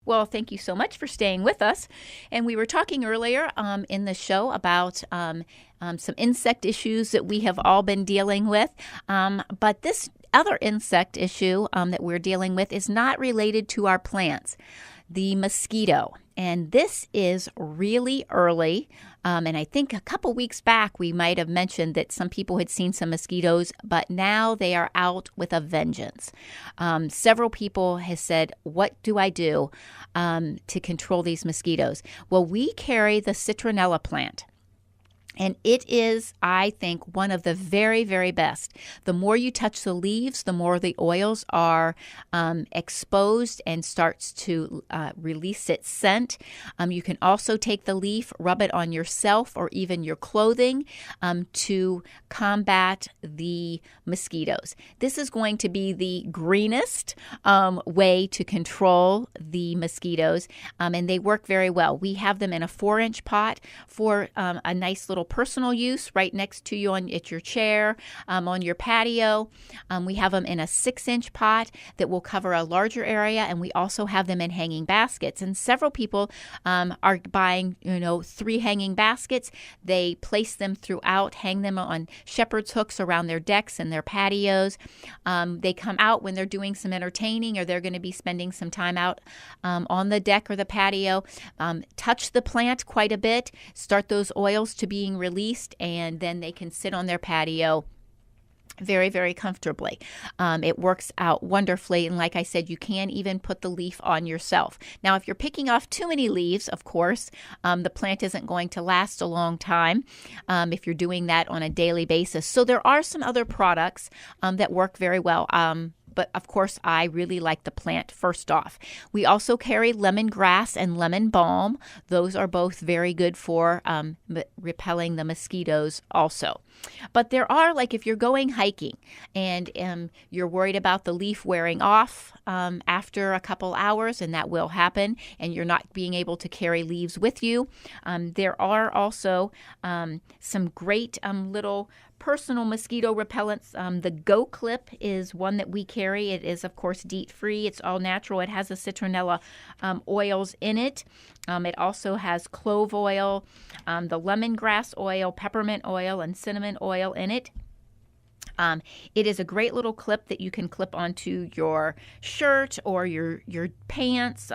Well, thank you so much for staying with us. And we were talking earlier in the show about some insect issues that we have all been dealing with. But this other insect issue that we're dealing with is not related to our plants, the mosquito. And this is really early. And I think a couple weeks back, we might have mentioned that some people had seen some mosquitoes, but now they are out with a vengeance. Several people have said, what do I do to control these mosquitoes? Well, we carry the citronella plant. And it is, I think, one of the very, very best. The more you touch the leaves, the more the oils are exposed and starts to release its scent. You can also take the leaf, rub it on yourself or even your clothing to combat the mosquitoes. This is going to be the greenest way to control the mosquitoes, and they work very well. We have them in a 4-inch pot for a nice little personal use right next to you at your chair, on your patio. We have them in a 6-inch pot that will cover a larger area, and we also have them in hanging baskets. And several people are buying, 3 hanging baskets. They place them throughout, hang them on shepherd's hooks around their decks and their patios. They come out when they're doing some entertaining or they're going to be spending some time out on the deck or the patio. Touch the plant quite a bit, start those oils to being released, and then they can sit on their patio very, very comfortably. It works out wonderfully. And like I said, you can even put the leaf on yourself. Now, if you're picking off too many leaves, of course, the plant isn't going to last a long time if you're doing that on a daily basis. So there are some other products that work very well. But of course, I really like the plant first off. We also carry lemongrass and lemon balm. Those are both very good for repelling the mosquitoes also. But there are, like if you're going hiking and you're worried about the leaf wearing off after a couple hours, and that will happen, and you're not being able to carry leaves with you, there are also some great little personal mosquito repellents. The Go Clip is one that we carry. It is, of course, DEET-free. It's all natural. It has the citronella oils in it. It also has clove oil, the lemongrass oil, peppermint oil, and cinnamon oil in it. It is a great little clip that you can clip onto your shirt or your pants,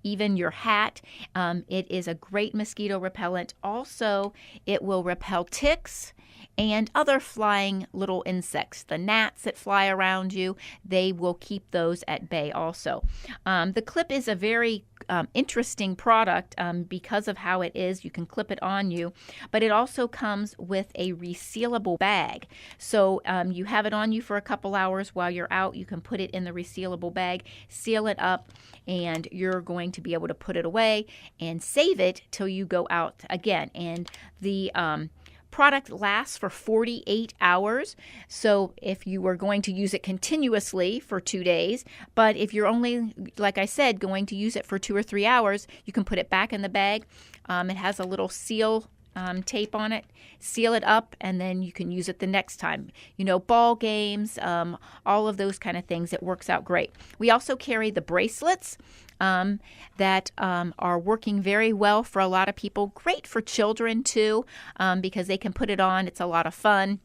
even your hat. It is a great mosquito repellent. Also, it will repel ticks and other flying little insects. The gnats that fly around you, they will keep those at bay also. The clip is a very interesting product because of how it is. You can clip it on you, but it also comes with a resealable bag. So you have it on you for a couple hours while you're out. You can put it in the resealable bag, seal it up, and you're going to be able to put it away and save it till you go out again. And the product lasts for 48 hours. So if you were going to use it continuously for 2 days, but if you're only, like I said, going to use it for 2 or 3 hours, you can put it back in the bag. It has a little seal tape on it, seal it up, and then you can use it the next time. Ball games, all of those kind of things. It works out great. We also carry the bracelets that are working very well for a lot of people. Great for children too, because they can put it on. It's a lot of fun.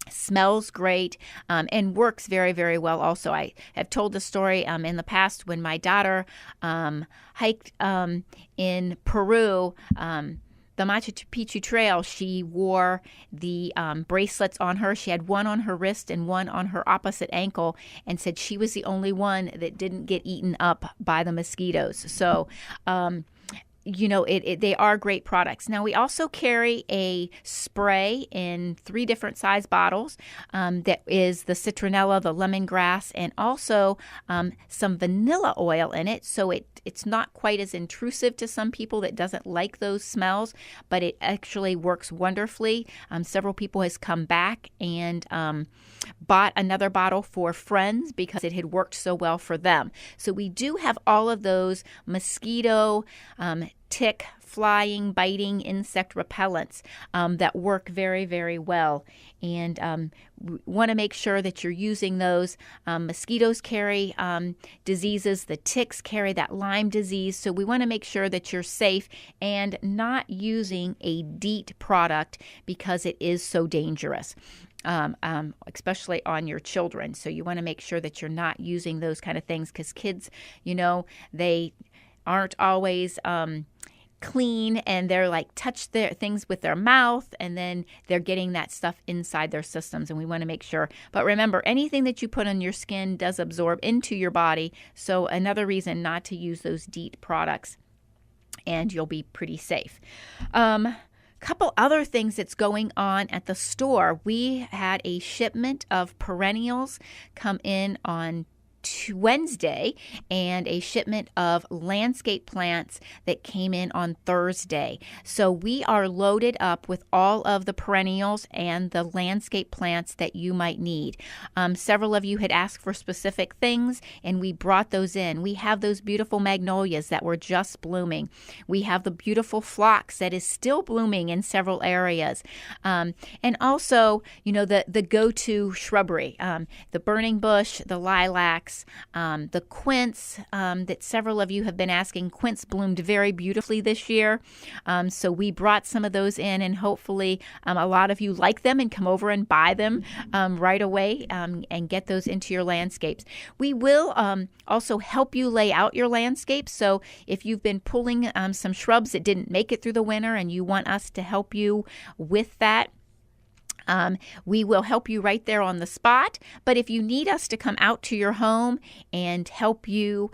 Smells great, and works very, very well also. I have told the story in the past when my daughter hiked in Peru, the Machu Picchu Trail. She wore the bracelets on her. She had one on her wrist and one on her opposite ankle, and said she was the only one that didn't get eaten up by the mosquitoes. So they are great products. Now, we also carry a spray in 3 different size bottles that is the citronella, the lemongrass, and also some vanilla oil in it. So it's not quite as intrusive to some people that doesn't like those smells, but it actually works wonderfully. Several people has come back and bought another bottle for friends because it had worked so well for them. So we do have all of those mosquito tick, flying, biting insect repellents that work very, very well. And we want to make sure that you're using those. Mosquitoes carry diseases. The ticks carry that Lyme disease. So we want to make sure that you're safe and not using a DEET product because it is so dangerous. Especially on your children. So you want to make sure that you're not using those kind of things because kids, they aren't always clean and they're like touch their things with their mouth and then they're getting that stuff inside their systems, and we want to make sure. But remember, anything that you put on your skin does absorb into your body. So another reason not to use those DEET products, and you'll be pretty safe. Couple other things that's going on at the store. We had a shipment of perennials come in on Wednesday and a shipment of landscape plants that came in on Thursday. So we are loaded up with all of the perennials and the landscape plants that you might need. Several of you had asked for specific things and we brought those in. We have those beautiful magnolias that were just blooming. We have the beautiful phlox that is still blooming in several areas. And also, the go-to shrubbery, the burning bush, the lilacs, the quince that several of you have been asking. Quince bloomed very beautifully this year. So we brought some of those in, and hopefully a lot of you like them and come over and buy them right away and get those into your landscapes. We will also help you lay out your landscape. So if you've been pulling some shrubs that didn't make it through the winter and you want us to help you with that, we will help you right there on the spot. But if you need us to come out to your home and help you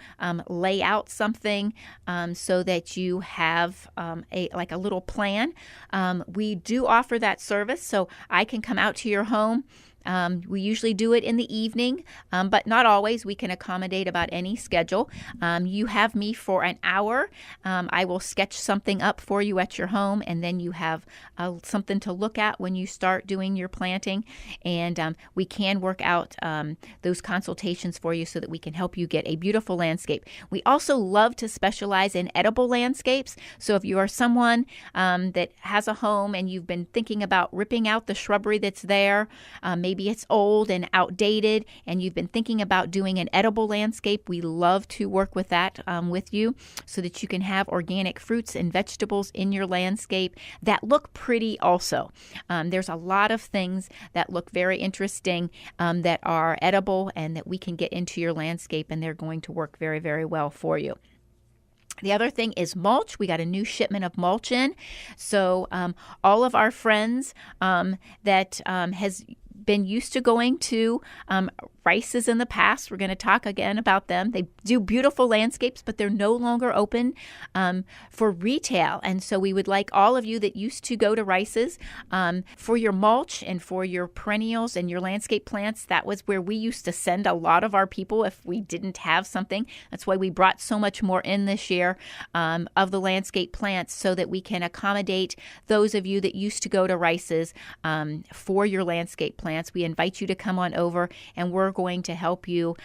lay out something so that you have a little plan, we do offer that service. So I can come out to your home. We usually do it in the evening, but not always. We can accommodate about any schedule. You have me for an hour. I will sketch something up for you at your home, and then you have something to look at when you start doing your planting. And we can work out those consultations for you so that we can help you get a beautiful landscape. We also love to specialize in edible landscapes. So if you are someone that has a home and you've been thinking about ripping out the shrubbery that's there, maybe it's old and outdated and you've been thinking about doing an edible landscape, we love to work with that with you so that you can have organic fruits and vegetables in your landscape that look pretty also. There's a lot of things that look very interesting that are edible and that we can get into your landscape, and they're going to work very, very well for you. The other thing is mulch. We got a new shipment of mulch in. So all of our friends that has been used to going to Rice's in the past. We're going to talk again about them. They do beautiful landscapes, but they're no longer open for retail. And so we would like all of you that used to go to Rice's for your mulch and for your perennials and your landscape plants. That was where we used to send a lot of our people if we didn't have something. That's why we brought so much more in this year of the landscape plants so that we can accommodate those of you that used to go to Rice's for your landscape plants. We invite you to come on over, and we're going to help you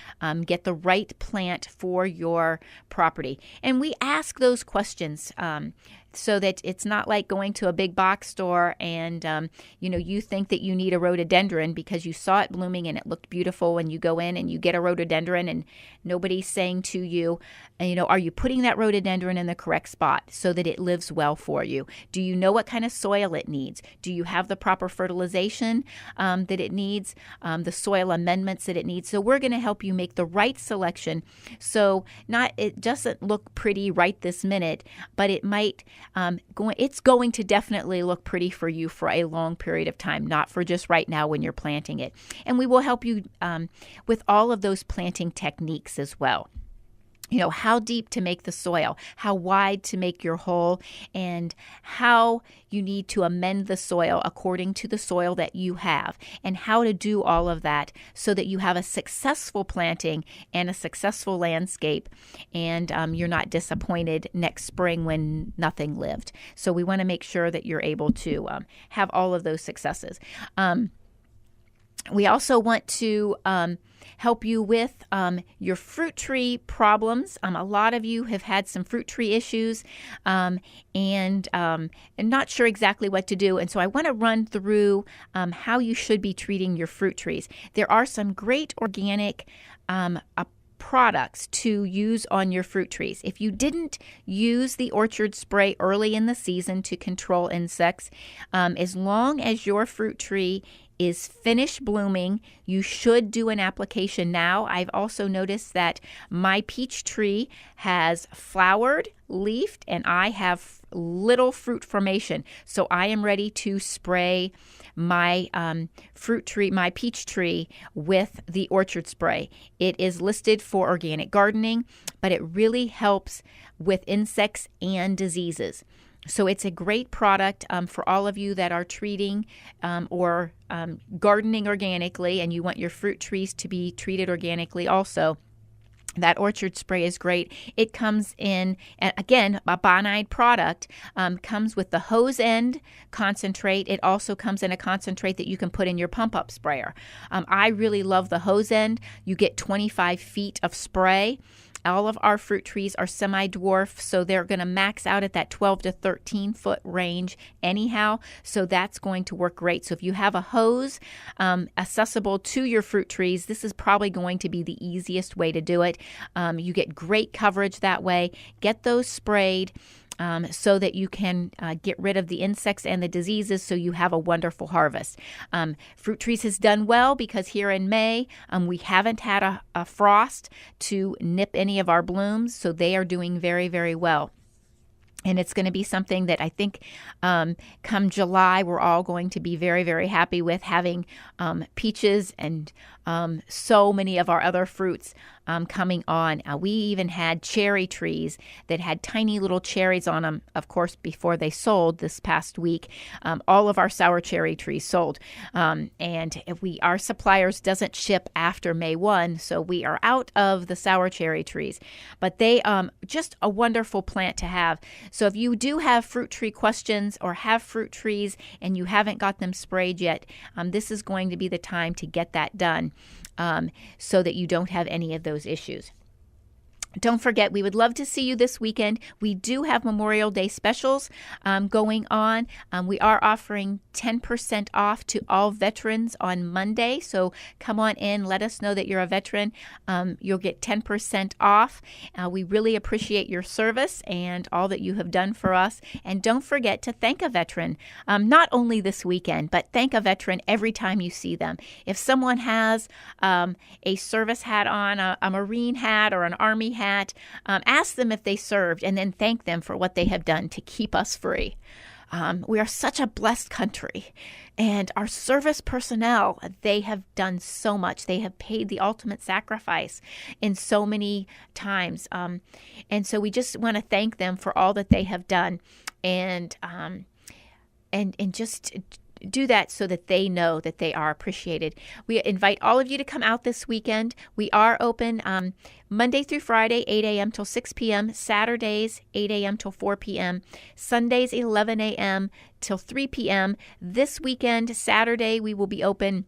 get the right plant for your property. And we ask those questions so that it's not like going to a big box store and, you think that you need a rhododendron because you saw it blooming and it looked beautiful, and you go in and you get a rhododendron and nobody's saying to you, are you putting that rhododendron in the correct spot so that it lives well for you? Do you know what kind of soil it needs? Do you have the proper fertilization that it needs, the soil amendments that it needs? So we're going to help you make the right selection so it doesn't look pretty right this minute, but it might it's going to definitely look pretty for you for a long period of time, not for just right now when you're planting it. And we will help you with all of those planting techniques as well. How deep to make the soil, how wide to make your hole, and how you need to amend the soil according to the soil that you have, and how to do all of that so that you have a successful planting and a successful landscape, and you're not disappointed next spring when nothing lived. So we want to make sure that you're able to have all of those successes. We also want to help you with your fruit tree problems. A lot of you have had some fruit tree issues and not sure exactly what to do. And so I want to run through how you should be treating your fruit trees. There are some great organic products to use on your fruit trees. If you didn't use the orchard spray early in the season to control insects, as long as your fruit tree is finished blooming, you should do an application now. I've also noticed that my peach tree has flowered, leafed, and I have little fruit formation. So I am ready to spray my fruit tree, my peach tree, with the orchard spray. It is listed for organic gardening, but it really helps with insects and diseases. So it's a great product for all of you that are treating or gardening organically, and you want your fruit trees to be treated organically also. That orchard spray is great. It comes in, again, a Bonide product, comes with the hose end concentrate. It also comes in a concentrate that you can put in your pump-up sprayer. I really love the hose end. You get 25 feet of spray. All of our fruit trees are semi-dwarf, so they're going to max out at that 12 to 13 foot range anyhow, so that's going to work great. So if you have a hose accessible to your fruit trees, this is probably going to be the easiest way to do it. You get great coverage that way. Get those sprayed so that you can get rid of the insects and the diseases so you have a wonderful harvest. Fruit Trees has done well because here in May, we haven't had a frost to nip any of our blooms, so they are doing very, very well. And it's going to be something that I think come July, we're all going to be very, very happy with, having peaches and so many of our other fruits coming on. We even had cherry trees that had tiny little cherries on them, of course, before they sold this past week. All of our sour cherry trees sold. And our suppliers doesn't ship after May 1, so we are out of the sour cherry trees. But they just a wonderful plant to have. So if you do have fruit tree questions or have fruit trees and you haven't got them sprayed yet, this is going to be the time to get that done so that you don't have any of those issues. Don't forget, we would love to see you this weekend. We do have Memorial Day specials going on. We are offering 10% off to all veterans on Monday. So come on in. Let us know that you're a veteran. You'll get 10% off. We really appreciate your service and all that you have done for us. And don't forget to thank a veteran, not only this weekend, but thank a veteran every time you see them. If someone has a service hat on, a Marine hat or an Army hat, ask them if they served and then thank them for what they have done to keep us free. We are such a blessed country, and our service personnel, they have done so much. They have paid the ultimate sacrifice in so many times. And so we just want to thank them for all that they have done and just do that so that they know that they are appreciated. We invite all of you to come out this weekend. We are open Monday through Friday, 8 a.m. till 6 p.m., Saturdays, 8 a.m. till 4 p.m., Sundays, 11 a.m. till 3 p.m. This weekend, Saturday, we will be open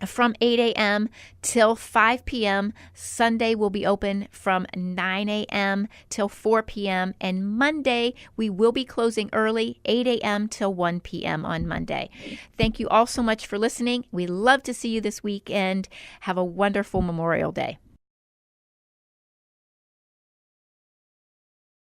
from 8 a.m. till 5 p.m. Sunday will be open from 9 a.m. till 4 p.m. And Monday, we will be closing early, 8 a.m. till 1 p.m. on Monday. Thank you all so much for listening. We love to see you this weekend. Have a wonderful Memorial Day.